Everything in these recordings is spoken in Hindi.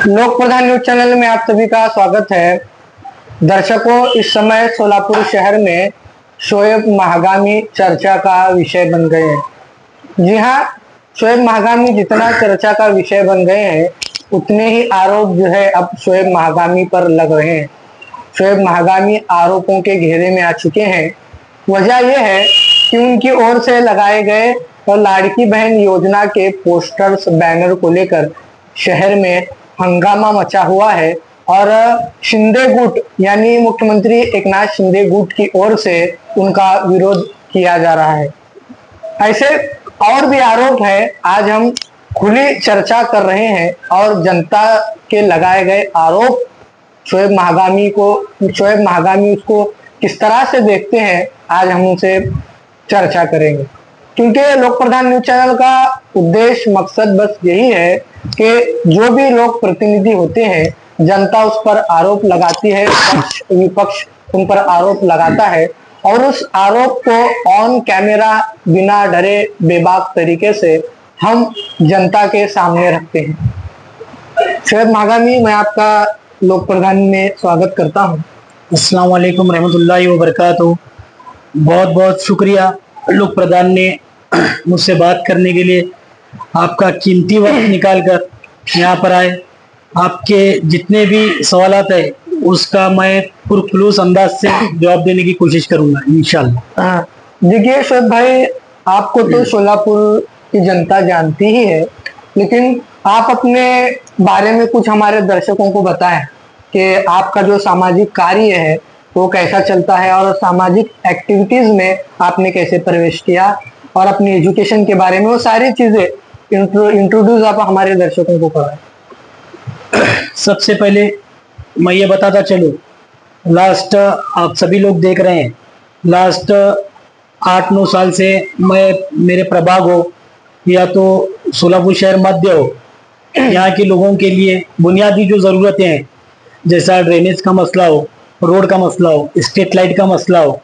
लोक प्रधान न्यूज चैनल में आप सभी का स्वागत है। दर्शकों, इस समय सोलापुर शहर में शोएब महागामी चर्चा का विषय बन गए हैं। जी हाँ, शोएब महागामी जितना चर्चा का विषय बन गए हैं, उतने ही आरोप जो है अब शोएब महागामी पर लग रहे हैं। शोएब महागामी आरोपों के घेरे में आ चुके हैं। वजह यह है कि उनकी ओर से लगाए गए और लाड़की बहन योजना के पोस्टर्स, बैनर को लेकर शहर में हंगामा मचा हुआ है और शिंदे गुट यानी मुख्यमंत्री एकनाथ शिंदे गुट की ओर से उनका विरोध किया जा रहा है। ऐसे और भी आरोप है, आज हम खुली चर्चा कर रहे हैं और जनता के लगाए गए आरोप शोएब महागामी उसको किस तरह से देखते हैं, आज हम उनसे चर्चा करेंगे। क्योंकि लोक प्रधान न्यूज चैनल का उद्देश्य, मकसद बस यही है कि जो भी लोग प्रतिनिधि होते हैं, जनता उस पर आरोप लगाती है, पक्ष विपक्ष उन पर आरोप लगाता है और उस आरोप को ऑन कैमरा बिना डरे बेबाक तरीके से हम जनता के सामने रखते हैं। शोएब महागामी, मैं आपका लोक प्रधान में स्वागत करता हूँ। अस्सलाम वालेकुम रहमतुल्लाहि व बरकातहू। बहुत बहुत शुक्रिया लोक प्रधान ने मुझसे बात करने के लिए, आपका कीमती वक्त निकाल कर यहाँ पर आए। आपके जितने भी सवालात है उसका मैं पुरखुलूस अंदाज से जवाब देने की कोशिश करूंगा इंशाल्लाह। देखिए शोएब भाई, आपको तो सोलापुर की जनता जानती ही है, लेकिन आप अपने बारे में कुछ हमारे दर्शकों को बताएं कि आपका जो सामाजिक कार्य है वो कैसा चलता है और सामाजिक एक्टिविटीज में आपने कैसे प्रवेश किया और अपनी एजुकेशन के बारे में वो सारी चीजें इंट्रोड्यूस आप हमारे दर्शकों को कराएं। सबसे पहले मैं ये बताता चलूं, लास्ट आप सभी लोग देख रहे हैं, लास्ट 8-9 साल से मैं, मेरे प्रभाग हो या तो सोलापुर शहर मध्य हो, यहाँ के लोगों के लिए बुनियादी जो ज़रूरतें हैं, जैसा ड्रेनेज का मसला हो, रोड का मसला हो, स्ट्रीट लाइट का मसला हो,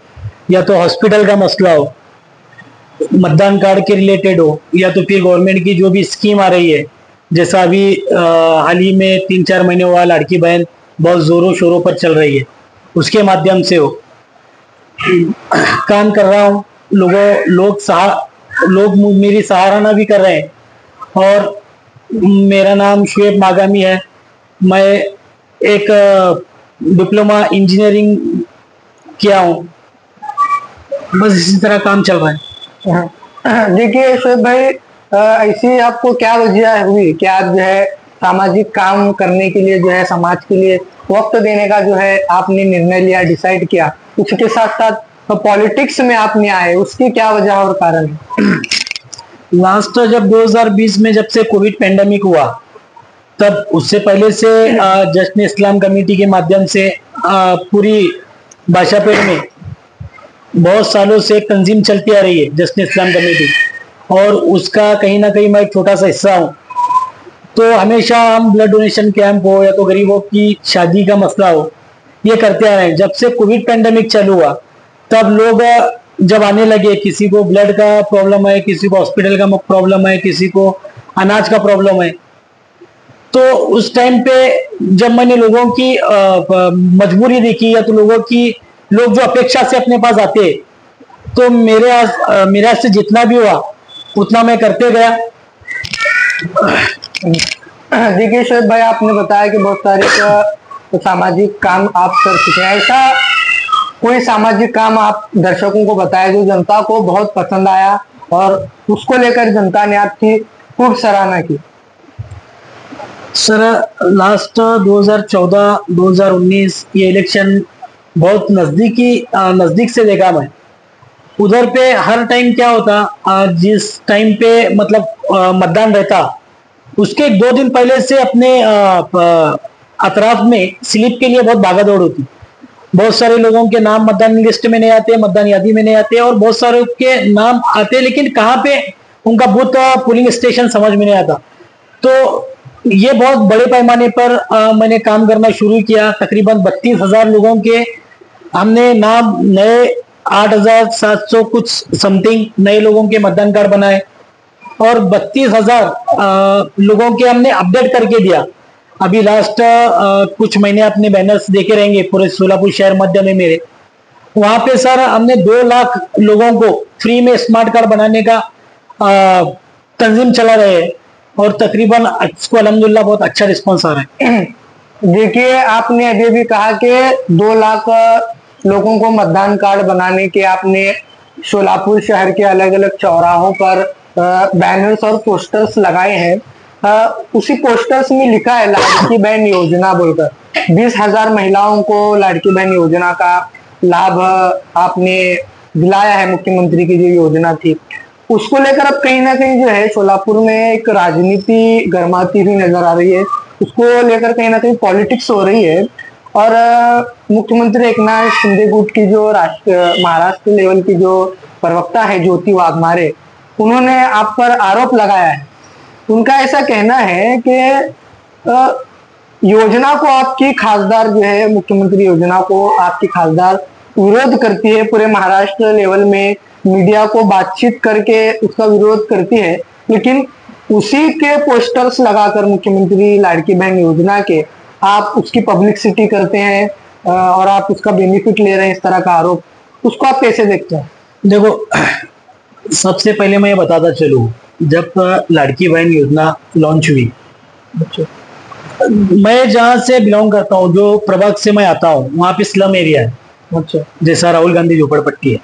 या तो हॉस्पिटल का मसला हो, मतदान कार्ड के रिलेटेड हो, या तो फिर गवर्नमेंट की जो भी स्कीम आ रही है, जैसा अभी हाल ही में 3-4 महीने हुआ लाड़की बहन बहुत जोरों शोरों पर चल रही है, उसके माध्यम से हो काम कर रहा हूँ। लोग मेरी सराहना भी कर रहे हैं और मेरा नाम शोएब महागामी है। मैं एक डिप्लोमा इंजीनियरिंग किया हूँ, बस इसी तरह काम चल रहा है। देखिए शोएब भाई, ऐसी आपको क्या वजह हुई कि आप जो है सामाजिक काम करने के लिए, जो है समाज के लिए वक्त देने का जो है आपने निर्णय लिया, डिसाइड किया, उसके साथ साथ पॉलिटिक्स में आप नहीं आए, उसकी क्या वजह और कारण है? लास्ट जब 2020 में जब से कोविड पेंडेमिक हुआ, तब उससे पहले से जश्न इस्लाम कमेटी के माध्यम से पूरी बाशापेट में बहुत सालों से एक तंजीम चलती आ रही है, जश्न इस्लाम कमेटी, और उसका कहीं ना कहीं मैं एक छोटा सा हिस्सा हूँ। तो हमेशा हम ब्लड डोनेशन कैंप हो या तो गरीबों की शादी का मसला हो, ये करते आ रहे हैं। जब से कोविड पेंडेमिक चालू हुआ, तब लोग जब आने लगे, किसी को ब्लड का प्रॉब्लम है, किसी को हॉस्पिटल का प्रॉब्लम है, किसी को अनाज का प्रॉब्लम है, तो उस टाइम पे जब मैंने लोगों की मजबूरी देखी, या तो लोग जो अपेक्षा से अपने पास आते, तो मेरे से जितना भी हुआ उतना मैं करते गया। देखिए शोएब भाई, आपने बताया कि बहुत सारे सामाजिक काम आप कर चुके हैं। ऐसा कोई सामाजिक काम आप दर्शकों को बताया जो जनता को बहुत पसंद आया और उसको लेकर जनता ने आपकी खूब सराहना की? सर, लास्ट 2014-2019 ये इलेक्शन बहुत नजदीक से देखा मैं। उधर पे हर टाइम क्या होता, जिस टाइम पे मतलब मतदान रहता, उसके 2 दिन पहले से अपने अतराफ में स्लिप के लिए बहुत भागा दौड़ होती। बहुत सारे लोगों के नाम मतदान लिस्ट में नहीं आते, मतदान यादी में नहीं आते, और बहुत सारे के नाम आते लेकिन कहाँ पे उनका बूथ पोलिंग स्टेशन समझ में नहीं आता। तो ये बहुत बड़े पैमाने पर मैंने काम करना शुरू किया। तकरीबन 32,000 लोगों के हमने नाम, नए 8,700 कुछ समथिंग नए लोगों के मतदान कार्ड बनाए और 32,000 लोगों के हमने अपडेट करके दिया। अभी लास्ट कुछ महीने अपने बैनर्स देखे रहेंगे पूरे सोलापुर शहर मध्य में मेरे, वहां पे सर हमने 2 लाख लोगों को फ्री में स्मार्ट कार्ड बनाने का तंजीम चला रहे हैं और तकरीबन इसको अल्हम्दुलिल्लाह बहुत अच्छा रिस्पॉन्स आ रहा है। देखिए, आपने अभी भी कहा कि 2 लाख लोगों को मतदान कार्ड बनाने के आपने सोलापुर शहर के अलग अलग चौराहों पर बैनर्स और पोस्टर्स लगाए हैं। उसी पोस्टर्स में लिखा है लाड़की बहन योजना बोलकर, 20,000 महिलाओं को लाड़की बहन योजना का लाभ आपने दिलाया है। मुख्यमंत्री की जो योजना थी उसको लेकर अब कहीं ना कहीं जो है सोलापुर में एक राजनीति गर्माती हुई नजर आ रही है। उसको लेकर कहीं ना कहीं पॉलिटिक्स हो रही है और मुख्यमंत्री एकनाथ शिंदे गुट की जो महाराष्ट्र लेवल की जो प्रवक्ता है ज्योति वाघमारे, उन्होंने आप पर आरोप लगाया है। उनका ऐसा कहना है कि योजना को आपकी खासदार जो है, मुख्यमंत्री योजना को आपकी खासदार विरोध करती है, पूरे महाराष्ट्र लेवल में मीडिया को बातचीत करके उसका विरोध करती है, लेकिन उसी के पोस्टर्स लगाकर मुख्यमंत्री लाड़की बहन योजना के आप उसकी पब्लिसिटी करते हैं और आप उसका बेनिफिट ले रहे हैं, इस तरह का आरोप, उसको आप कैसे देखते हैं? देखो, सबसे पहले मैं ये बताता चलूं, जब लाड़की बहन योजना लॉन्च हुई, मैं जहां से बिलोंग करता हूँ, जो प्रभाग से मैं आता हूँ, वहां पे स्लम एरिया है। अच्छा, जैसा राहुल गांधी झोपड़पट्टी है,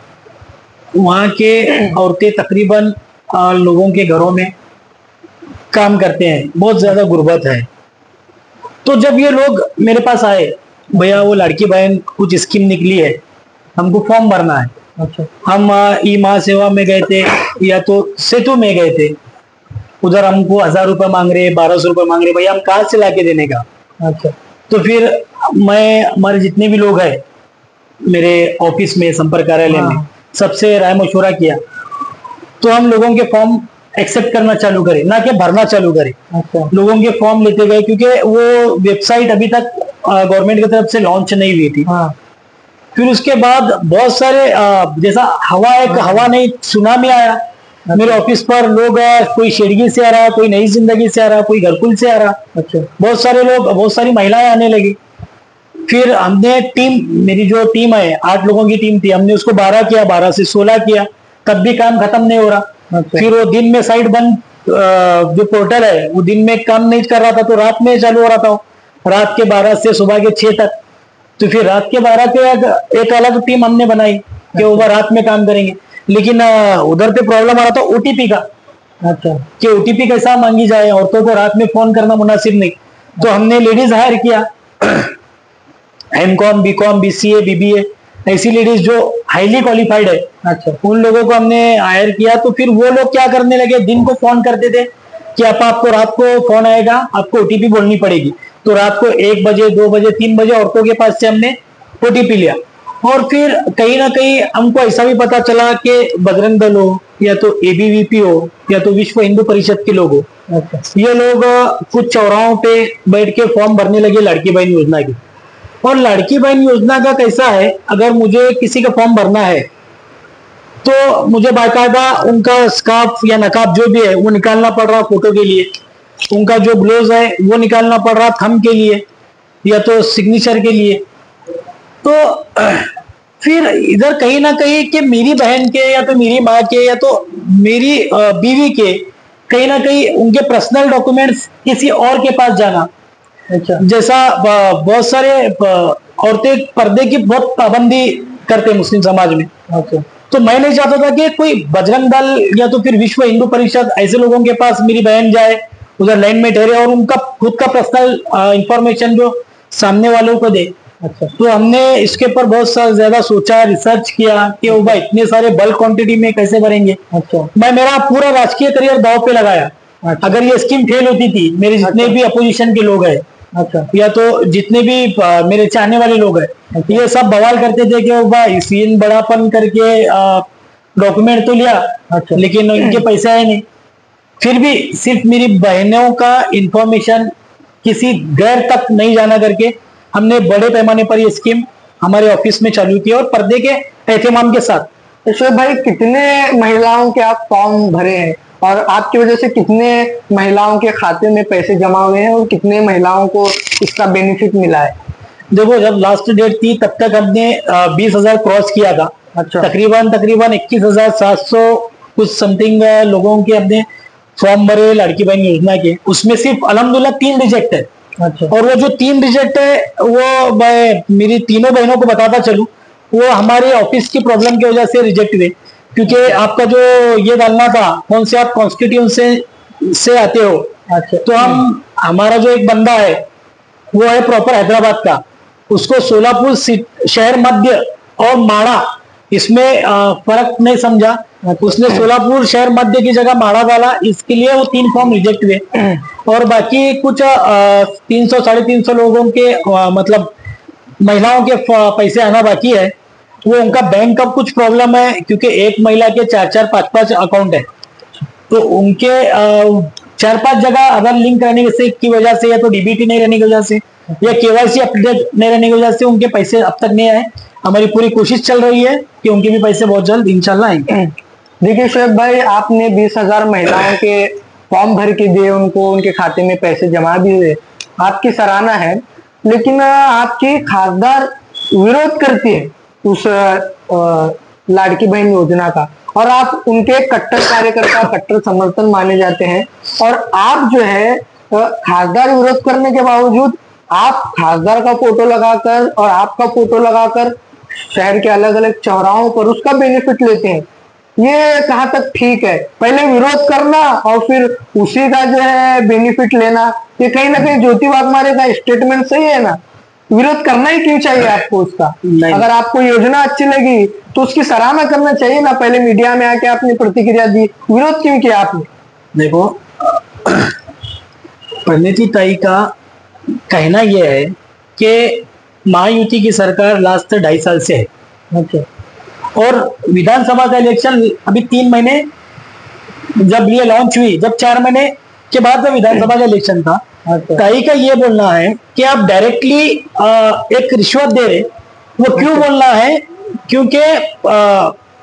वहां के औरतें तकरीबन लोगों के घरों में काम करते हैं, बहुत ज्यादा गुर्बत है। तो जब ये लोग मेरे पास आए, भैया वो लड़की बहन कुछ स्कीम निकली है, हमको फॉर्म भरना है। अच्छा, हम ई महासेवा में गए थे या तो सेतु में गए थे, उधर हमको 1,000 रुपए मांग रहे, 1,200 रुपए मांग रहे, भैया हम कहाँ से लाके देने का। अच्छा, तो फिर मैं, हमारे जितने भी लोग हैं मेरे ऑफिस में, संपर्क कार्यालय में, सबसे राय मशवरा किया, तो हम लोगों के फॉर्म एक्सेप्ट करना चालू करें, ना कि भरना चालू करें। अच्छा, लोगों के फॉर्म लेते गए, क्योंकि वो वेबसाइट अभी तक गवर्नमेंट की तरफ से लॉन्च नहीं हुई थी। फिर उसके बाद बहुत सारे जैसा हवा नहीं, सुनामी आया मेरे ऑफिस पर। लोग, कोई शेडगी से आ रहा, कोई नई जिंदगी से आ रहा, कोई घरकुल से आ रहा। अच्छा, बहुत सारे लोग, बहुत सारी महिलाएं आने लगी। फिर हमने टीम, मेरी जो टीम है 8 लोगों की टीम थी, हमने उसको 12 किया, 12 से 16 किया, तब भी काम खत्म नहीं हो रहा। अच्छा, फिर वो दिन में साइट बंद, जो पोर्टल है वो दिन में काम नहीं कर रहा था, तो रात में चालू हो रहा था, रात के 12 से सुबह के 6 तक। तो फिर रात के 12 के एक अलग टीम हमने बनाई कि वो रात में काम करेंगे। लेकिन उधर पे प्रॉब्लम आ रहा था ओटीपी का। अच्छा, कि ओटीपी कैसा मांगी जाए, औरतों को रात में फोन करना मुनासिब नहीं। तो हमने लेडीज हायर किया, एमकॉम, बीकॉम, बीसीए, बीबीए, ऐसी लेडीज जो हाईली क्वालिफाइड है। अच्छा, उन लोगों को हमने हायर किया। तो फिर वो लोग क्या करने लगे, दिन को फोन करते थे कि आपको रात को फोन आएगा, आपको ओटीपी बोलनी पड़ेगी। तो रात को 1 बजे, 2 बजे, 3 बजे औरतों के पास से हमने ओटीपी लिया। और फिर कहीं ना कहीं हमको ऐसा भी पता चला कि बजरंग दल हो, या तो एबीवीपी हो, या तो विश्व हिंदू परिषद के लोग हो, ये लोग कुछ चौराहों पे बैठ के फॉर्म भरने लगे लड़की बहन योजना की। और लड़की बहन योजना का कैसा है, अगर मुझे किसी का फॉर्म भरना है तो मुझे बाकायदा उनका स्कार्फ या नकाब जो भी है वो निकालना पड़ रहा फोटो के लिए, उनका जो ग्लोव है वो निकालना पड़ रहा थंब के लिए या तो सिग्नेचर के लिए। तो फिर इधर कहीं ना कहीं कि मेरी बहन के या तो मेरी माँ के या तो मेरी बीवी के कहीं ना कहीं उनके पर्सनल डॉक्यूमेंट्स किसी और के पास जाना। अच्छा, जैसा बहुत सारे औरतें पर्दे की बहुत पाबंदी करते हैं मुस्लिम समाज में। अच्छा, तो मैं नहीं चाहता था कि कोई बजरंग दल या तो फिर विश्व हिंदू परिषद ऐसे लोगों के पास मेरी बहन जाए, उधर लाइन में ठहरे और उनका खुद का पर्सनल इंफॉर्मेशन जो सामने वालों को दे। अच्छा, तो हमने इसके ऊपर बहुत ज्यादा सोचा, रिसर्च किया कि वो भाई इतने सारे बल्क क्वांटिटी में कैसे भरेंगे। अच्छा, मैं मेरा पूरा राजकीय करियर दांव पे लगाया। अच्छा, अगर ये स्कीम फेल होती थी, मेरे जितने भी अपोजिशन के लोग हैं अच्छा, या तो जितने भी मेरे चाहने वाले लोग हैं, ये सब बवाल करते थे कि भाई सीन बड़ापन करके डॉक्यूमेंट तो लिया, अच्छा, लेकिन इनके पैसे आए नहीं। फिर भी सिर्फ मेरी बहनों का इंफॉर्मेशन किसी गैर तक नहीं जाना करके हमने बड़े पैमाने पर ये स्कीम हमारे ऑफिस में चालू की और पर्दे के एहतमाम के साथ। तो शोएब भाई, कितने महिलाओं के आप फॉर्म भरे हैं और आपकी वजह से कितने महिलाओं के खाते में पैसे जमा हुए हैं और कितने महिलाओं को इसका बेनिफिट मिला है? देखो, जब लास्ट डेट थी तब तक हमने 20,000 क्रॉस किया था। अच्छा। तकरीबन 21,700 कुछ समथिंग लोगों के अपने फॉर्म भरे लड़की बहन योजना के, उसमें सिर्फ अल्हम्दुलिल्लाह 3 रिजेक्ट है। अच्छा। और वो जो 3 रिजेक्ट है वो मैं मेरी तीनों बहनों को बताता चलूं, वो हमारे ऑफिस की प्रॉब्लम की वजह से रिजेक्ट हुए। क्योंकि आपका जो ये डालना था कौन से आप कॉन्स्टिट्यूशन से आते हो। अच्छा। तो हम हमारा जो एक बंदा है वो है प्रॉपर हैदराबाद का, उसको सोलापुर शहर मध्य और माड़ा इसमें फर्क नहीं समझा, उसने सोलापुर शहर मध्य की जगह माड़ा डाला, इसके लिए वो 3 फॉर्म रिजेक्ट हुए। और बाकी कुछ 300 350 लोगों के मतलब महिलाओं के पैसे आना बाकी है। वो उनका बैंक का कुछ प्रॉब्लम है, क्योंकि एक महिला के 4 5 अकाउंट है, तो उनके 4 5 जगह आधार लिंक रहने की वजह से, या तो डीबीटी नहीं रहने की वजह से, या केवाईसी अपडेट नहीं रहने की वजह से उनके पैसे अब तक नहीं आए। हमारी पूरी कोशिश चल रही है कि उनके भी पैसे बहुत जल्द इंशाल्लाह आएंगे। देखिए शोएब भाई, आपने 20,000 महिलाओं के फॉर्म भर के दिए, उनको उनके खाते में पैसे जमा भी हुए, आपकी सराहना है। लेकिन आपकी खासदार विरोध करती है उस लाड़की बहन योजना का, और आप उनके कट्टर कार्यकर्ता, कट्टर समर्थन माने जाते हैं। और आप जो है खासदार विरोध करने के बावजूद आप खासदार का फोटो लगाकर और आपका फोटो लगाकर शहर के अलग अलग चौराहों पर उसका बेनिफिट लेते हैं। ये कहाँ तक ठीक है? पहले विरोध करना और फिर उसी का जो है बेनिफिट लेना, ये कहीं ना कहीं ज्योति वाघमारे का स्टेटमेंट सही है ना? विरोध करना ही क्यों चाहिए आपको उसका? अगर आपको योजना अच्छी लगी तो उसकी सराहना करना चाहिए ना। पहले मीडिया में आके आपने प्रतिक्रिया दी, विरोध क्यों किया आपने? देखो, परिणीति ताई का कहना यह है कि महायुति की सरकार लास्ट 2.5 साल से है। अच्छा। और विधानसभा का इलेक्शन अभी 3 महीने जब ये लॉन्च हुई, जब 4 महीने के बाद में विधानसभा का इलेक्शन था। ताई का ये बोलना है कि आप डायरेक्टली एक रिश्वत दे रहे, वो क्यों बोलना है? क्योंकि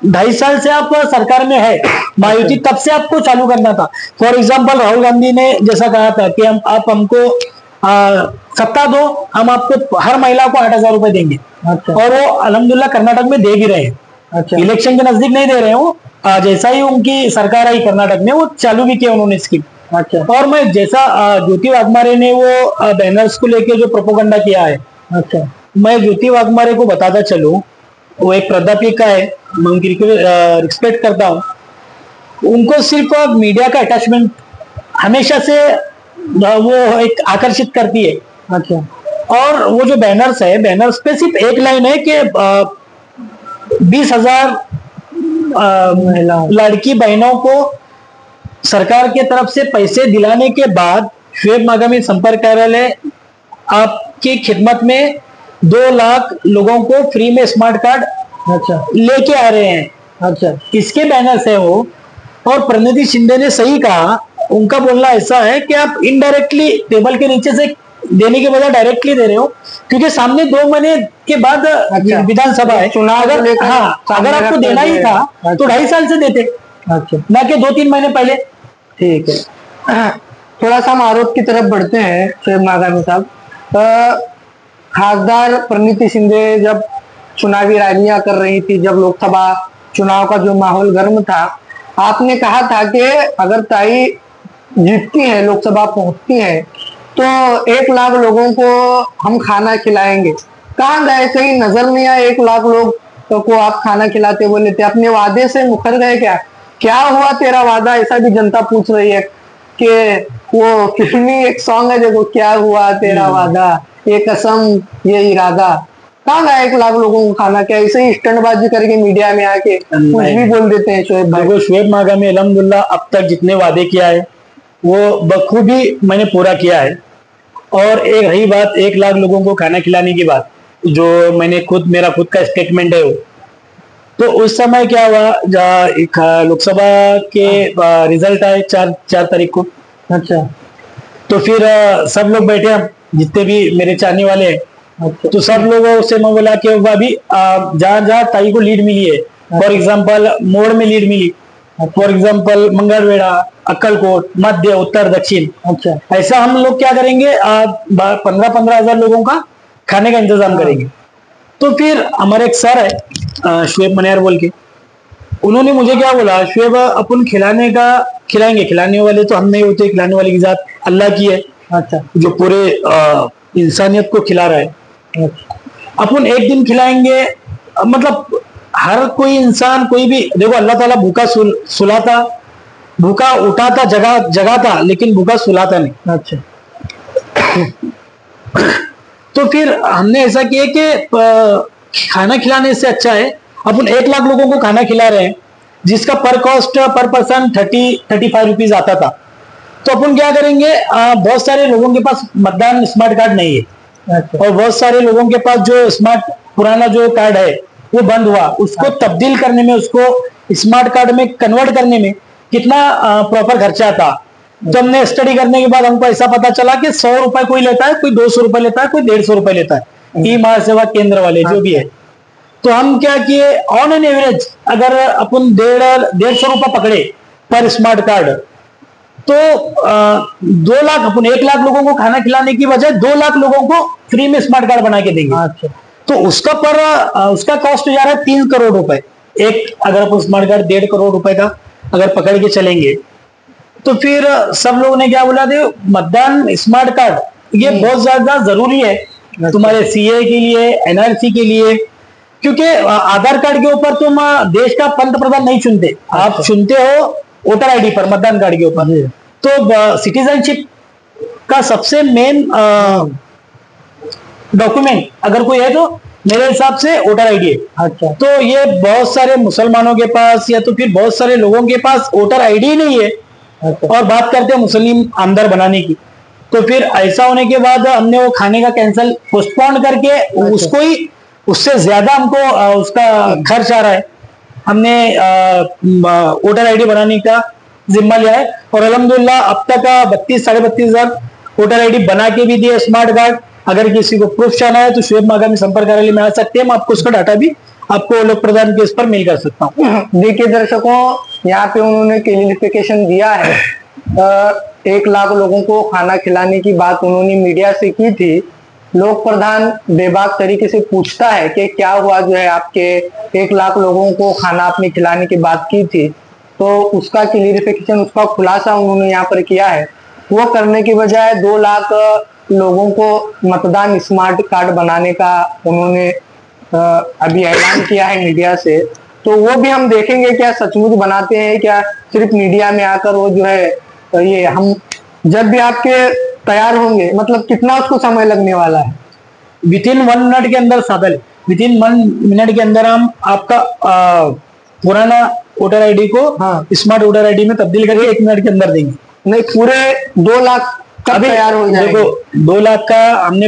2.5 साल से आप सरकार में है महायुति, तब से आपको चालू करना था। फॉर एग्जाम्पल राहुल गांधी ने जैसा कहा था कि आप हमको सत्ता दो, हम आपको हर महिला को 8,000 रुपए देंगे। अच्छा। और वो अल्हम्दुलिल्लाह कर्नाटक में दे भी रहे हैं। अच्छा। इलेक्शन के नजदीक नहीं दे रहे हो, जैसा ही उनकी सरकार आई कर्नाटक में, वो चालू भी किया उन्होंने स्कीम। अच्छा। और मैं जैसा ज्योति वाघमारे ने वो बैनर्स को लेके जो प्रोपोगंडा किया है, अच्छा, मैं ज्योति वाघमारे को बताता चलूं, वो एक प्राध्यापिका है, मैं उनकी रिस्पेक्ट करता हूँ। उनको सिर्फ मीडिया का अटैचमेंट हमेशा से वो एक आकर्षित करती है। अच्छा। और वो जो बैनर्स है, बैनर्स पे सिर्फ एक लाइन है कि 20,000 लड़की बहनों को सरकार के तरफ से पैसे दिलाने के बाद शोएब मागामी संपर्क कार्यालय आपकी खिदमत में 2 लाख लोगों को फ्री में स्मार्ट कार्ड अच्छा लेके आ रहे हैं। अच्छा, इसके बैनर्स है वो। और परिणीति शिंदे ने सही कहा, उनका बोलना ऐसा है कि आप इनडायरेक्टली टेबल के नीचे से देने के बजाय डायरेक्टली दे रहे हो, क्योंकि सामने 2 महीने के बाद विधानसभा है, चुनाव। अगर आपको देना ही था तो 2.5 साल से देते, अच्छा, ना कि 2-3 महीने पहले। ठीक है। थोड़ा सा हम आरोप की तरफ बढ़ते हैं शोएब मागामी साहब। खासदार परिणीति शिंदे जब चुनावी रैलियां कर रही थी, जब लोकसभा चुनाव का जो माहौल गर्म था, आपने कहा था कि अगर ताई जीतती है, लोकसभा पहुंचती है, तो 1 लाख लोगों को हम खाना खिलाएंगे। कहाँ गए? कहीं नजर नहीं आए 1 लाख लोग को आप खाना खिलाते बोले थे। अपने वादे से मुकर गए क्या? क्या हुआ तेरा वादा? ऐसा भी जनता पूछ रही है कि वो फिल्मी एक सॉन्ग है, देखो, क्या हुआ तेरा वादा, ये कसम ये इरादा। कहाँ गया 1 लाख लोगों को खाना? क्या ऐसे ही स्टंटबाजी करके मीडिया में आके कुछ भी बोल देते हैं शोएब भाई? शोएब मागामी अल्हम्दुलिल्लाह अब तक जितने वादे किया है वो बखूबी मैंने पूरा किया है। और एक रही बात 1 लाख लोगों को खाना खिलाने की बात, जो मैंने मेरा खुद का स्टेटमेंट है वो, तो उस समय क्या हुआ, लोकसभा के रिजल्ट आए 4 तारीख को। अच्छा। तो फिर सब लोग बैठे, हम जितने भी मेरे चाहने वाले हैं, अच्छा। तो सब लोगों से मैं बोला कि अभी जहाँ जहाँ ताई को लीड मिली है, फॉर एग्जाम्पल मोड़ में लीड मिली, फॉर एग्जाम्पल मंगलवेढ़ा, अक्कलकोट, मध्य, उत्तर, दक्षिण। अच्छा। ऐसा हम लोग क्या करेंगे, 15-15 हजार लोगों का खाने का इंतजाम करेंगे। तो फिर हमारे एक सर है शुएब मनियार बोल के, उन्होंने मुझे क्या बोला, शुएब अपन खिलाएंगे, खिलाने वाले तो हम नहीं होते, खिलाने वाले की जात अल्लाह की है। अच्छा। जो पूरे इंसानियत को खिला रहा है। अपन एक दिन खिलाएंगे, मतलब हर कोई इंसान, कोई भी देखो, अल्लाह ताला भूखा सुलाता, भूखा उठाता, जगाता, लेकिन भूखा सुलाता नहीं। अच्छा। तो फिर हमने ऐसा किया कि खाना खिलाने से अच्छा है अपन 1 लाख लोगों को खाना खिला रहे हैं, जिसका पर कॉस्ट पर पर्सन 30-35 रुपीज आता था। तो अपन क्या करेंगे, बहुत सारे लोगों के पास मतदान स्मार्ट कार्ड नहीं है। अच्छा। और बहुत सारे लोगों के पास जो स्मार्ट पुराना जो कार्ड है वो बंद हुआ, उसको तब्दील करने में, उसको स्मार्ट कार्ड में कन्वर्ट करने में कितना प्रॉपर खर्चा था। तो हमने स्टडी करने के बाद हमको ऐसा पता चला कि 100 रुपए कोई लेता है, कोई 200 रुपए लेता है, कोई 150 रुपए लेता है, ई महासेवा केंद्र वाले जो भी है। तो हम क्या किए, ऑन एन एवरेज अगर अपन 150 रुपए पकड़े पर स्मार्ट कार्ड, तो 2 लाख, अपन 1 लाख लोगों को खाना खिलाने की बजाय 2 लाख लोगों को फ्री में स्मार्ट कार्ड बना के देंगे। अच्छा। तो उसका कॉस्ट जा रहा है 3 करोड़ रुपए एक, अगर अपन स्मार्ट कार्ड 1.5 करोड़ रुपए का अगर पकड़ के चलेंगे। तो फिर सब लोगों ने क्या बोला, थे मतदान स्मार्ट कार्ड ये बहुत ज्यादा जरूरी है तुम्हारे सीए के लिए, एनआरसी के लिए, क्योंकि आधार कार्ड के ऊपर तुम देश का पंत प्रधान नहीं चुनते, आप चुनते हो वोटर आईडी पर, मतदान कार्ड के ऊपर। तो सिटीजनशिप का सबसे मेन डॉक्यूमेंट अगर कोई है तो मेरे हिसाब से वोटर आईडी है। अच्छा। तो ये बहुत सारे मुसलमानों के पास या तो फिर बहुत सारे लोगों के पास वोटर आईडी नहीं है। अच्छा। और बात करते हैं मुस्लिम आमदार बनाने की, तो फिर ऐसा होने के बाद हमने वो खाने का कैंसल पोस्टपोन करके उसको ही, उससे ज्यादा हमको उसका खर्च आ रहा है। हमने वोटर आईडी बनाने का जिम्मा लिया है और अल्हम्दुलिल्लाह अब तक 32-32.5 हजार वोटर आईडी बना के भी दिए स्मार्ट कार्ड। अगर किसी को प्रूफ चाहना है तो शुएब मागामी संपर्क कार्यालय में आ सकते हैं, मैं आपको उसका डाटा भी आपको लोक प्रधान के इस पर मेल कर सकता हूँ। देखिए दर्शकों, यहाँ पे उन्होंने क्लियरिफिकेशन दिया है, 1 लाख लोगों को खाना खिलाने की बात उन्होंने मीडिया से की थी। लोक प्रधान बेबाक तरीके से पूछता है कि क्या हुआ, जो है आपके 1 लाख लोगों को खाना आपने खिलाने की बात की थी, तो उसका क्लियरिफिकेशन, उसका खुलासा उन्होंने यहाँ पर किया है। वो करने की बजाय 2 लाख लोगों को मतदान स्मार्ट कार्ड बनाने का उन्होंने अभी ऐलान किया है मीडिया से। तो वो भी हम देखेंगे क्या सचमुच बनाते हैं, क्या सिर्फ मीडिया में आकर वो जो है ये हम जब भी आपके तैयार होंगे, मतलब कितना उसको समय लगने वाला है? विथिन 1 मिनट के अंदर साधल, विथिन 1 मिनट के अंदर हम आपका पुराना वोटर आईडी को स्मार्ट वोटर आईडी में तब्दील करके 1 मिनट के अंदर देंगे। नहीं, पूरे 2 लाख कब तैयार हो जाएंगे? देखो 2 लाख का हमने,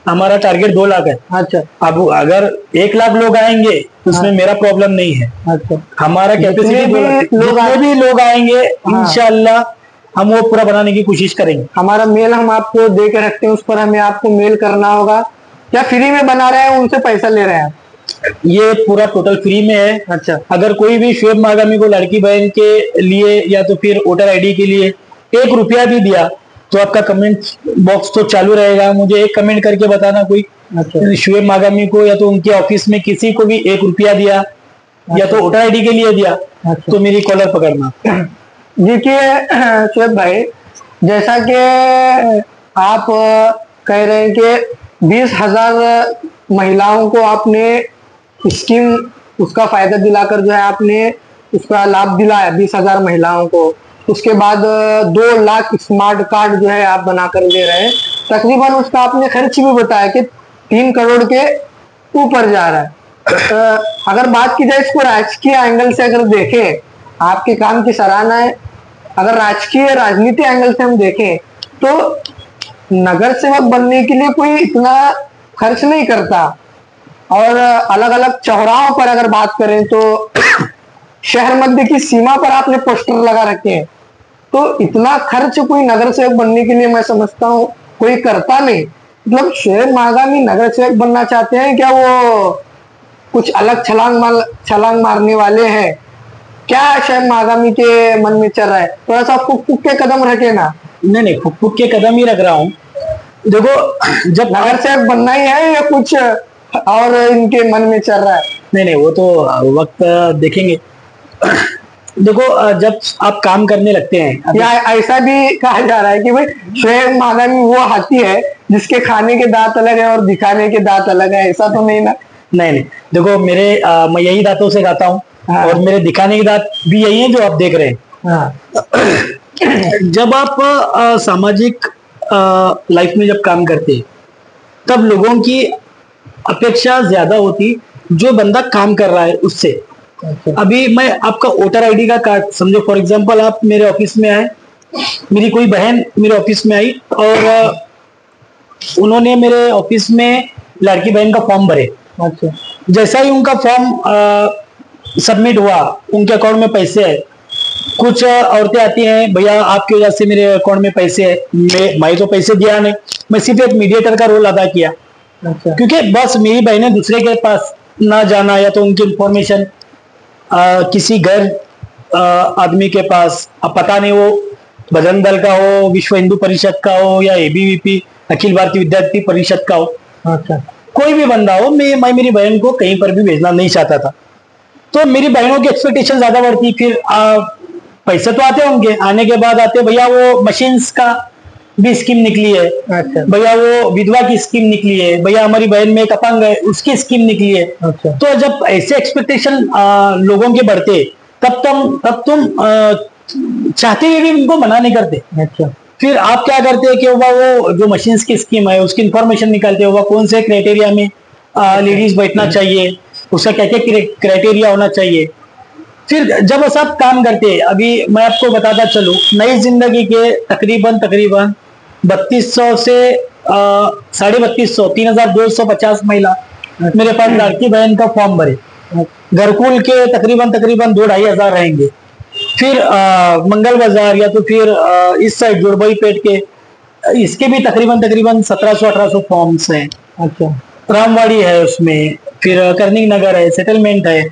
हमारा टारगेट 2 लाख है। अच्छा। अब अगर 1 लाख लोग आएंगे तो उसमें मेरा प्रॉब्लम नहीं है। अच्छा। हमारा कैपेसिटी जितने भी लोग आएंगे इंशाल्लाह हम वो पूरा बनाने की कोशिश करेंगे। हमारा मेल हम आपको दे के रखते हैं, उस पर हमें आपको मेल करना होगा, या फ्री में बना रहे हैं उनसे पैसा ले रहे हैं? ये पूरा टोटल फ्री में है। अच्छा। अगर कोई भी शुएब मागामी को लड़की बहन के लिए या तो फिर वोटर आईडी के लिए 1 रुपया भी दिया तो आपका कमेंट बॉक्स तो चालू रहेगा, मुझे एक कमेंट करके बताना कोई। अच्छा। शुएब मागामी को या तो उनके ऑफिस में किसी को भी 1 रुपया दिया या तो वोटर आईडी के लिए दिया तो मेरी कॉलर पकड़ना। देखिए शुएब भाई, जैसा कि आप कह रहे हैं कि 20,000 महिलाओं को आपने स्कीम, उसका फायदा दिलाकर जो है आपने उसका लाभ दिलाया 20,000 महिलाओं को। उसके बाद 2 लाख स्मार्ट कार्ड जो है आप बनाकर दे रहे हैं। तकरीबन उसका आपने खर्च भी बताया कि 3 करोड़ के ऊपर जा रहा है। अगर बात की जाए इसको राजकीय एंगल से अगर देखें, आपके काम की सराहना है। अगर राजकीय राजनीति एंगल से हम देखें तो नगर सेवक बनने के लिए कोई इतना खर्च नहीं करता, और अलग अलग चौराहों पर अगर बात करें तो शहर मध्य की सीमा पर आपने पोस्टर लगा रखे हैं, तो इतना खर्च कोई नगर सेवक बनने के लिए मैं समझता हूँ कोई करता नहीं। मतलब शुएब मागामी नगर सेवक बनना चाहते हैं क्या? वो कुछ अलग छलांग मारने वाले हैं क्या शोएब महागामी के मन में चल रहा है? थोड़ा सा फूक फूक के कदम रखे ना। नहीं, फुक फुक के कदम ही रख रहा हूँ। देखो, जब नगर सेवक बनना ही है या कुछ और इनके मन में चल रहा है? नहीं, वो तो वक्त देखेंगे। देखो, जब आप काम करने लगते हैं, या ऐसा भी कहा जा रहा है कि भाई शोएब महागामी वो हाथी है जिसके खाने के दांत अलग है और दिखाने के दांत अलग है, ऐसा तो नहीं ना? नहीं, देखो, मैं यही दांतों से खाता हूँ। हाँ। और मेरे दिखाने के दांत भी यही हैं जो आप देख रहे हैं। हाँ। जब आप सामाजिक लाइफ में जब काम करते हैं, तब लोगों की अपेक्षा ज्यादा होती जो बंदा काम कर रहा है उससे। अच्छा। अभी मैं आपका वोटर आईडी का कार्ड समझो, फॉर एग्जांपल आप मेरे ऑफिस में आए, मेरी कोई बहन मेरे ऑफिस में आई और उन्होंने मेरे ऑफिस में लड़की बहन का फॉर्म भरे। अच्छा। जैसा ही उनका फॉर्म सबमिट हुआ, उनके अकाउंट में पैसे है। कुछ औरतें आती हैं, भैया आपकी वजह से मेरे अकाउंट में पैसे है। मैं तो पैसे दिया नहीं, मैं सिर्फ एक मीडिएटर का रोल अदा किया। अच्छा। क्योंकि बस मेरी बहनें दूसरे के पास ना जाना, या तो उनकी इंफॉर्मेशन किसी गैर आदमी के पास, अब पता नहीं वो बजरंग दल का हो, विश्व हिंदू परिषद का हो, या एबीवीपी अखिल भारतीय विद्यार्थी परिषद का हो। अच्छा। कोई भी बंदा हो, मैं मेरी बहन को कहीं पर भी भेजना नहीं चाहता था। तो मेरी बहनों की एक्सपेक्टेशन ज्यादा बढ़ती। फिर पैसे तो आते होंगे, आने के बाद आते भैया वो मशीन्स का भी स्कीम निकली है। अच्छा। भैया वो विधवा की स्कीम निकली है। भैया हमारी बहन में एक अपंग है, उसकी स्कीम निकली है। अच्छा। तो जब ऐसे एक्सपेक्टेशन लोगों के बढ़ते, तब तुम चाहते हुए भी उनको मना नहीं करते। अच्छा। फिर आप क्या करते हैं कि वो जो मशीन्स की स्कीम है उसकी इंफॉर्मेशन निकालते हो, कौन से क्राइटेरिया में लेडीज बैठना चाहिए, उसका क्या क्या क्राइटेरिया होना चाहिए। फिर जब सब काम करते हैं, अभी मैं आपको बताता चलूं, नई जिंदगी के तकरीबन 3200 से 3250, 3250 महिला मेरे पास लड़की बहन का फॉर्म भरे। घरकुल के तकरीबन 2-2.5 हजार रहेंगे। फिर मंगल बाजार या तो फिर इस साइड जुड़बई पेट के, इसके भी तकरीबन 1700-1800 फॉर्म्स हैं। अच्छा। रामवाड़ी है उसमें, फिर करनी नगर है, सेटलमेंट है,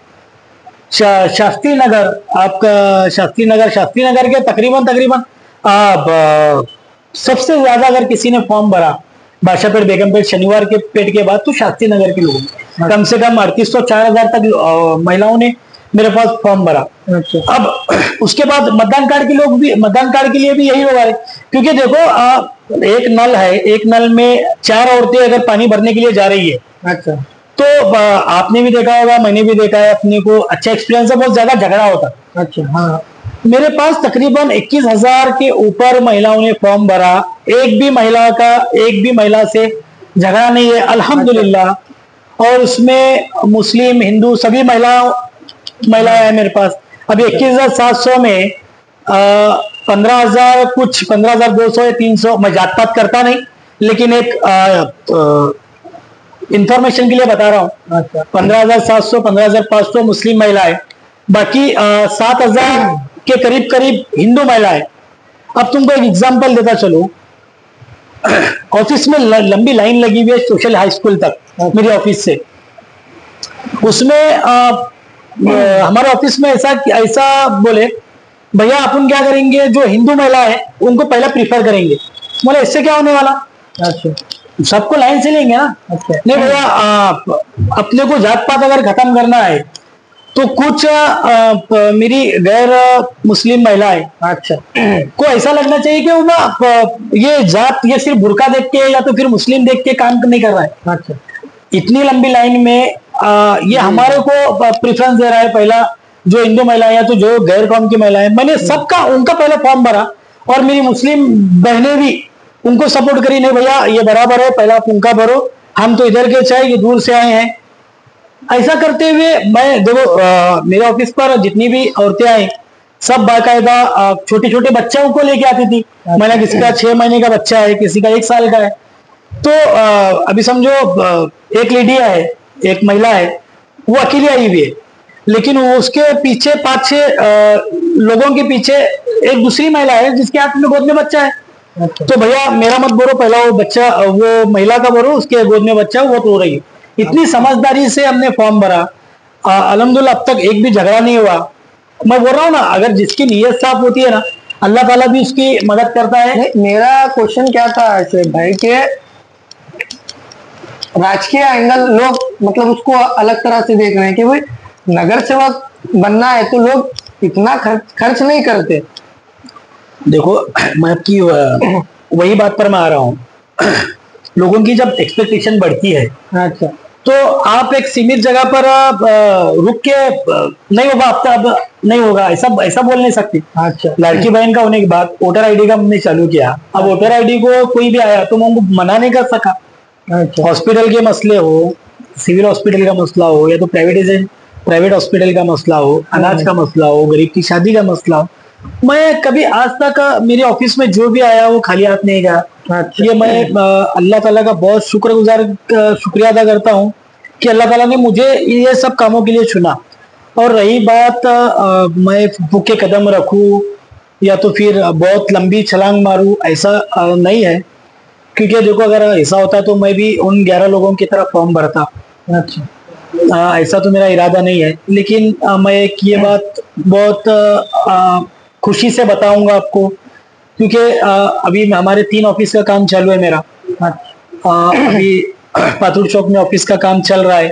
शास्त्री नगर, आपका शास्त्री नगर के तकरीबन सबसे ज्यादा अगर किसी ने फॉर्म भरा बादशाहपेट, बेगमपेट, शनिवार के पेट के बाद, तो शास्त्री नगर के लोगों, कम से कम 3800-4000 तक महिलाओं ने मेरे पास फॉर्म भरा। अच्छा। अब उसके बाद मतदान कार्ड के लिए भी यही लोग आ रहे, क्योंकि देखो एक नल है, एक नल में 4 औरतें अगर पानी भरने के लिए जा रही है। अच्छा। तो आपने भी देखा होगा, मैंने भी देखा है, अपने को अच्छा एक्सपीरियंस है, बहुत ज्यादा झगड़ा होता। अच्छा। हाँ। मेरे पास तकरीबन 21,000 के ऊपर महिलाओं ने फॉर्म भरा, एक भी महिला से झगड़ा नहीं है, अल्हम्दुलिल्लाह। और उसमें मुस्लिम, हिंदू सभी महिलाएं हैं मेरे पास। अभी 21,700 में 15,000 कुछ 15,200 या 300, मैं जात पात करता नहीं, लेकिन एक इंफॉर्मेशन के लिए बता रहा हूँ। अच्छा। 15,700, 15,500 मुस्लिम महिलाएं, बाकी 7,000 के करीब हिंदू महिलाएं। अब तुमको एक एग्जांपल देता चलो, ऑफिस में लंबी लाइन लगी हुई है सोशल हाई स्कूल तक मेरे ऑफिस से। उसमें हमारे ऑफिस में ऐसा बोले, भैया अपन क्या करेंगे, जो हिंदू महिला है उनको पहले प्रीफर करेंगे। बोले इससे क्या होने वाला, अच्छा, सबको लाइन से लेंगे ना। अच्छा। नहीं भैया, अपने को जात पात अगर खत्म करना है तो कुछ मेरी गैर मुस्लिम महिलाएं, अच्छा, को ऐसा लगना चाहिए कि वो ये जात, ये सिर्फ बुर्का देख के या तो फिर मुस्लिम देख के काम नहीं कर रहा है। अच्छा। इतनी लंबी लाइन में ये हमारे को प्रेफरेंस दे रहा है, पहला जो हिंदू महिलाएं या तो जो गैर कौम की महिलाएं। मैंने सबका उनका पहले फॉर्म भरा, और मेरी मुस्लिम बहनें भी उनको सपोर्ट करी, नहीं भैया ये बराबर है, पहला आप उनका भरो, हम तो इधर के चाहे, ये दूर से आए हैं। ऐसा करते हुए मैं देखो, मेरे ऑफिस पर जितनी भी औरतें आई, सब बाकायदा छोटे छोटे बच्चों को लेके आती थी। मैंने किसी का 6 महीने का बच्चा है, किसी का 1 साल का है। तो अभी समझो एक लेडी है, एक महिला है, वो अकेली आई हुई है, लेकिन उसके पीछे 5-6 लोगों के पीछे एक दूसरी महिला है जिसके हाथ में गोद में बच्चा है। तो भैया मेरा मत बोलो, पहला वो बच्चा, वो महिला का बोलो, उसके गोद में बच्चा, वो रो रही है। इतनी समझदारी से हमने फॉर्म भरा, अल्हम्दुलिल्लाह अब तक एक भी झगड़ा नहीं हुआ। मैं बोल रहा हूँ ना, अगर जिसकी नीयत साफ होती है ना, अल्लाह ताला भी उसकी मदद करता है। नहीं, मेरा क्वेश्चन क्या था शोएब भाई के राजकीय एंगल लोग मतलब उसको अलग तरह से देख रहे हैं कि भाई नगर सेवक बनना है तो लोग इतना खर्च नहीं करते। देखो मैं आपकी वही बात पर मैं आ रहा हूँ। लोगों की जब एक्सपेक्टेशन बढ़ती है, अच्छा, तो आप एक सीमित जगह पर रुक के नहीं होगा, आपका अब नहीं होगा, ऐसा ऐसा बोल नहीं सकते। अच्छा, लड़की बहन का होने के बाद वोटर आईडी का हमने चालू किया। अब वोटर आईडी को कोई भी आया तो मैं उनको मना नहीं कर सका। अच्छा, हॉस्पिटल के मसले हो, सिविल हॉस्पिटल का मसला हो, या तो प्राइवेट हॉस्पिटल का मसला हो, अनाज का मसला हो, गरीब की शादी का मसला हो, मैं कभी आज तक मेरे ऑफिस में जो भी आया वो खाली हाथ नहीं गया। अच्छा, ये मैं अल्लाह ताला का बहुत शुक्रिया अदा करता हूँ कि अल्लाह ताला ने मुझे ये सब कामों के लिए चुना। और रही बात मैं भूखे कदम रखूं या तो फिर बहुत लंबी छलांग मारूं, ऐसा नहीं है। क्योंकि देखो अगर ऐसा होता तो मैं भी उन 11 लोगों की तरह फॉर्म भरता। अच्छा, ऐसा तो मेरा इरादा नहीं है। लेकिन मैं एक ये बात बहुत खुशी से बताऊंगा आपको, क्योंकि अभी हमारे 3 ऑफिस का काम चालू है मेरा। अभी पातुड़ चौक में ऑफिस का काम चल रहा है,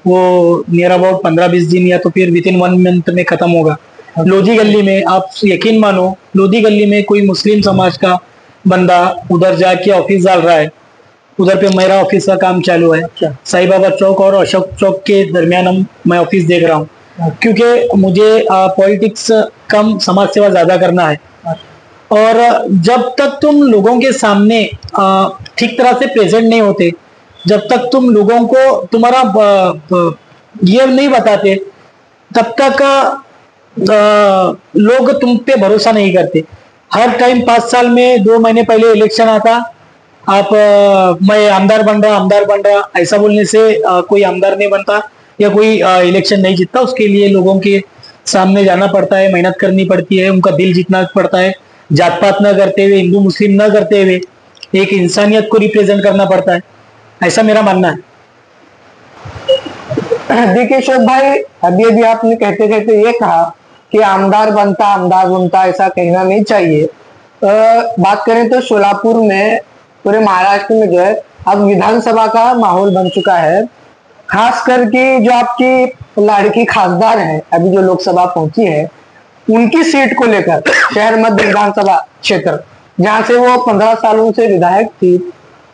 वो नियर अबाउट 15-20 दिन या तो फिर विद इन 1 मंथ में खत्म होगा। लोधी गली में आप यकीन मानो, लोधी गली में कोई मुस्लिम समाज का बंदा उधर जाके ऑफिस डाल रहा है, उधर पे मेरा ऑफिस का काम चालू है। साईं बाबा चौक और अशोक चौक के दरमियान मैं ऑफिस देख रहा हूँ, क्योंकि मुझे पॉलिटिक्स कम समाज सेवा ज्यादा करना है। और जब तक तुम लोगों के सामने ठीक तरह से प्रेजेंट नहीं होते, जब तक तुम लोगों को तुम्हारा ये नहीं बताते, तब तक लोग तुम पे भरोसा नहीं करते। हर टाइम 5 साल में 2 महीने पहले इलेक्शन आता, आप मैं आमदार बन रहा ऐसा बोलने से कोई आमदार नहीं बनता या कोई इलेक्शन नहीं जीतता। उसके लिए लोगों के सामने जाना पड़ता है, मेहनत करनी पड़ती है, उनका दिल जीतना पड़ता है। जात पात न करते हुए, हिंदू मुस्लिम न करते हुए, एक इंसानियत को रिप्रेजेंट करना पड़ता है, ऐसा मेरा मानना है। देखिए शोभ भाई, अभी अभी आपने कहते कहते ये कहा कि आमदार बनता ऐसा कहना नहीं चाहिए। बात करें तो सोलापुर में, पूरे महाराष्ट्र में जो है अब विधानसभा का माहौल बन चुका है। खास करके जो आपकी लाड़की खासदार है, अभी जो लोकसभा पहुंची है, उनकी सीट को लेकर शहर मध्य विधानसभा क्षेत्र, जहां से वो 15 सालों से विधायक थी,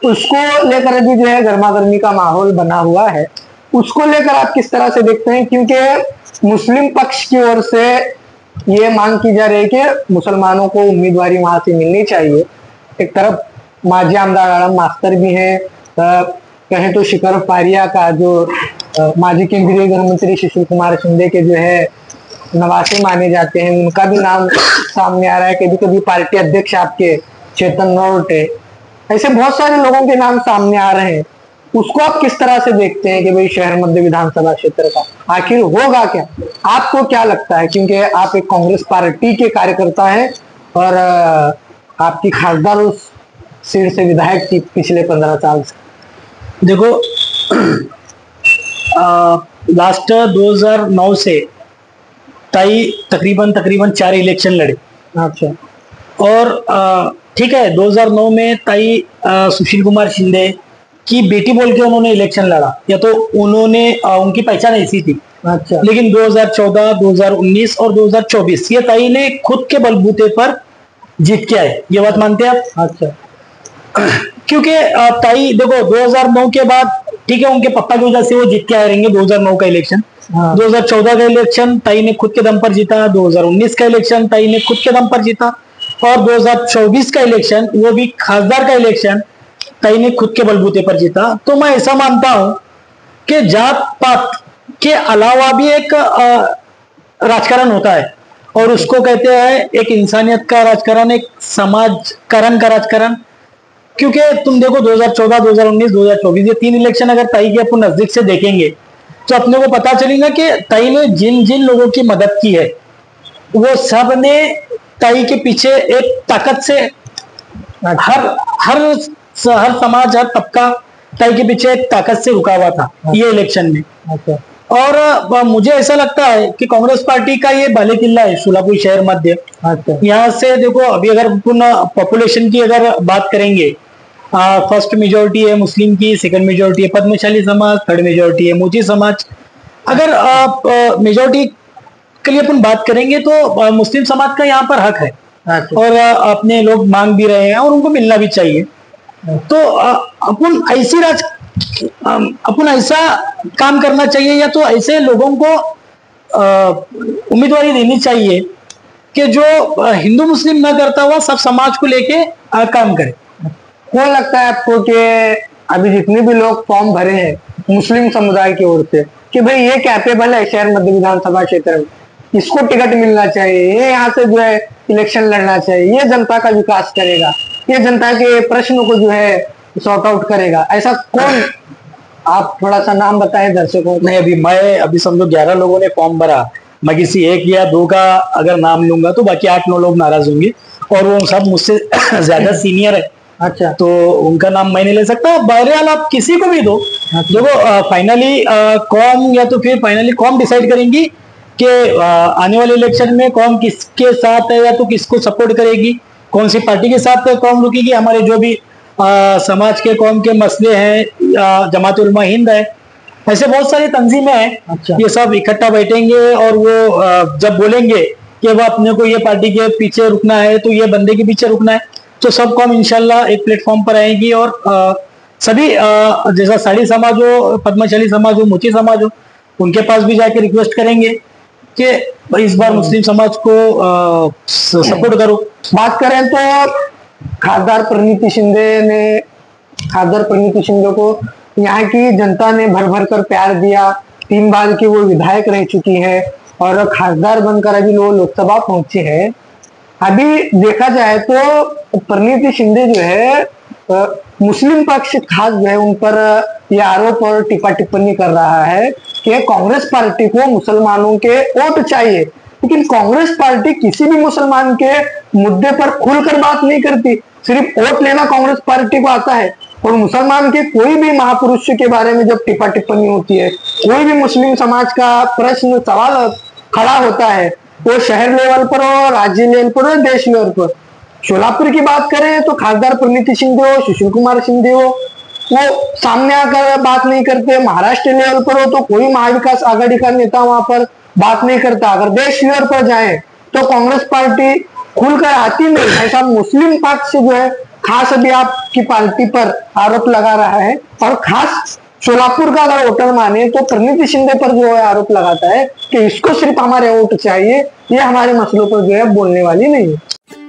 उसको लेकर अभी जो है गर्मा गर्मी का माहौल बना हुआ है। उसको लेकर आप किस तरह से देखते हैं? क्योंकि मुस्लिम पक्ष की ओर से ये मांग की जा रही है कि मुसलमानों को उम्मीदवारी वहां से मिलनी चाहिए। एक तरफ माजी आमदार आलम मास्टर भी है, कहें तो शिखर पारिया का जो माजी केंद्रीय गृह मंत्री सुशील कुमार शिंदे के जो है नवासे माने जाते हैं, उनका भी नाम सामने आ रहा है। कभी कभी पार्टी अध्यक्ष आपके चेतन नौटे, ऐसे बहुत सारे लोगों के नाम सामने आ रहे हैं। उसको आप किस तरह से देखते हैं कि भाई शहर मध्य विधानसभा क्षेत्र का आखिर होगा क्या? आपको क्या लगता है? क्योंकि आप एक कांग्रेस पार्टी के कार्यकर्ता हैं और आपकी खासदार उस सीट से विधायक थी पिछले 15 साल से। देखो लास्ट 2009 से ताई तकरीबन 4 इलेक्शन लड़े। अच्छा, और ठीक है, 2009 में ताई सुशील कुमार शिंदे की बेटी बोल के उन्होंने इलेक्शन लड़ा, या तो उन्होंने उनकी पहचान ऐसी थी। अच्छा, लेकिन 2014, 2019 और 2024 ये ताई ने खुद के बलबूते पर जीत के आए, ये बात मानते हैं आप? अच्छा, क्योंकि ताई देखो 2009 के बाद, ठीक है, उनके पापा की वजह से वो जीत के आए रहेंगे 2009 का इलेक्शन। 2014 का इलेक्शन ताई ने खुद के दम पर जीता, 2019 का इलेक्शन ताई ने खुद के दम पर जीता, और 2024 का इलेक्शन, वो भी खासदार का इलेक्शन, ताई ने खुद के बलबूते पर जीता। तो मैं ऐसा मानता हूं कि जात पात के अलावा भी एक राजकारण होता है, और उसको कहते हैं एक इंसानियत का राजकारण, एक समाजकरण का राजकारण। क्योंकि तुम देखो 2014, 2019, 2024 ये 3 इलेक्शन अगर ताई के अपन नजदीक से देखेंगे तो अपने को पता चलेगा कि ताई ने जिन जिन लोगों की मदद की है, वो सब ने ताई के पीछे एक ताकत से, हर समाज, हर तबका ताई के पीछे एक ताकत से रुका हुआ था ये इलेक्शन में। अच्छा, और मुझे ऐसा लगता है कि कांग्रेस पार्टी का ये बाले किल्ला है सोलापुर शहर मध्य। अच्छा। यहाँ से देखो अभी अगर पूर्ण पॉपुलेशन की अगर बात करेंगे, फर्स्ट मेजोरिटी है मुस्लिम की, सेकंड मेजोरिटी है पद्मशाली समाज, थर्ड मेजोरिटी है मोची समाज। अगर मेजोरिटी के लिए अपन बात करेंगे तो मुस्लिम समाज का यहाँ पर हक है। अच्छा। और अपने लोग मांग भी रहे हैं और उनको मिलना भी चाहिए। तो अपन ऐसा काम करना चाहिए, या तो ऐसे लोगों को उम्मीदवारी देनी चाहिए कि जो हिंदू मुस्लिम न करता हुआ सब समाज को लेके काम करे। कौन लगता है आपको कि अभी जितने भी लोग फॉर्म भरे हैं मुस्लिम समुदाय की ओर से कि भाई ये कैपेबल है शहर मध्य विधानसभा क्षेत्र में, इसको टिकट मिलना चाहिए, ये यहाँ से जो है इलेक्शन लड़ना चाहिए, ये जनता का विकास करेगा, ये जनता के प्रश्नों को जो है सॉर्ट आउट करेगा, ऐसा कौन? आप थोड़ा सा नाम बताएं दर्शकों को। नहीं, अभी समझो 11 लोगों ने फॉर्म भरा, मैं किसी एक या दो का अगर नाम लूंगा तो बाकी 8-9 लोग नाराज होंगे, और वो सब मुझसे ज्यादा सीनियर है। अच्छा। तो उनका नाम मैं नहीं ले सकता। बहरहाल आप किसी को भी दो, देखो फाइनली कौम या तो फिर फाइनली कौम डिसाइड करेंगी कि आने वाले इलेक्शन में कौम किसके साथ है, या तो किसको सपोर्ट करेगी, कौन सी पार्टी के साथ कौम रुकेगी। हमारे जो भी समाज के कौम के मसले हैं, जमात उलमा हिंद है, ऐसे बहुत सारी तंजीमें हैं। अच्छा। ये सब इकट्ठा बैठेंगे और वो जब बोलेंगे कि वो अपने को ये पार्टी के पीछे रुकना है तो ये बंदे के पीछे रुकना है, तो सब कौम इंशाल्लाह एक प्लेटफॉर्म पर आएगी। और सभी जैसा साड़ी समाज हो, पद्मशाली समाज हो, मोची समाज हो, उनके पास भी जाके रिक्वेस्ट करेंगे कि भाई इस बार मुस्लिम समाज को सपोर्ट करो। बात करें तो खासदार प्रणीति शिंदे को यहाँ की जनता ने भर भर कर प्यार दिया। 3 बार की वो विधायक रह चुकी है और खासदार बनकर अभी वो लोकसभा पहुंची है। अभी देखा जाए तो प्रणीति शिंदे जो है मुस्लिम पक्ष खास जो है उन पर ये आरोप और टिप्पा टिप्पणी कर रहा है कि कांग्रेस पार्टी को मुसलमानों के वोट चाहिए, लेकिन कांग्रेस पार्टी किसी भी मुसलमान के मुद्दे पर खुलकर बात नहीं करती। सिर्फ वोट लेना कांग्रेस पार्टी को आता है, और मुसलमान के कोई भी महापुरुष के बारे में जब टिप्पा टिप्पणी होती है, कोई भी मुस्लिम समाज का प्रश्न सवाल खड़ा होता है, वो शहर लेवल पर हो, राज्य लेवल पर हो, देश लेवल पर। सोलापुर की बात करें तो खासदार प्रणीति शिंदे हो, सुशील कुमार शिंदे हो, वो सामने आकर बात नहीं करते। महाराष्ट्र लेवल पर हो तो कोई महाविकास आघाड़ी का नेता वहां पर बात नहीं करता। अगर देश लेवल पर जाए तो कांग्रेस पार्टी खुलकर आती नहीं। ऐसा मुस्लिम पक्ष जो है खास अभी आपकी पार्टी पर आरोप लगा रहा है, और खास सोलापुर का अगर वोटर माने तो प्रणीति शिंदे पर जो है आरोप लगाता है कि इसको सिर्फ हमारे वोट चाहिए, ये हमारे मसलों पर जो है बोलने वाली नहीं है।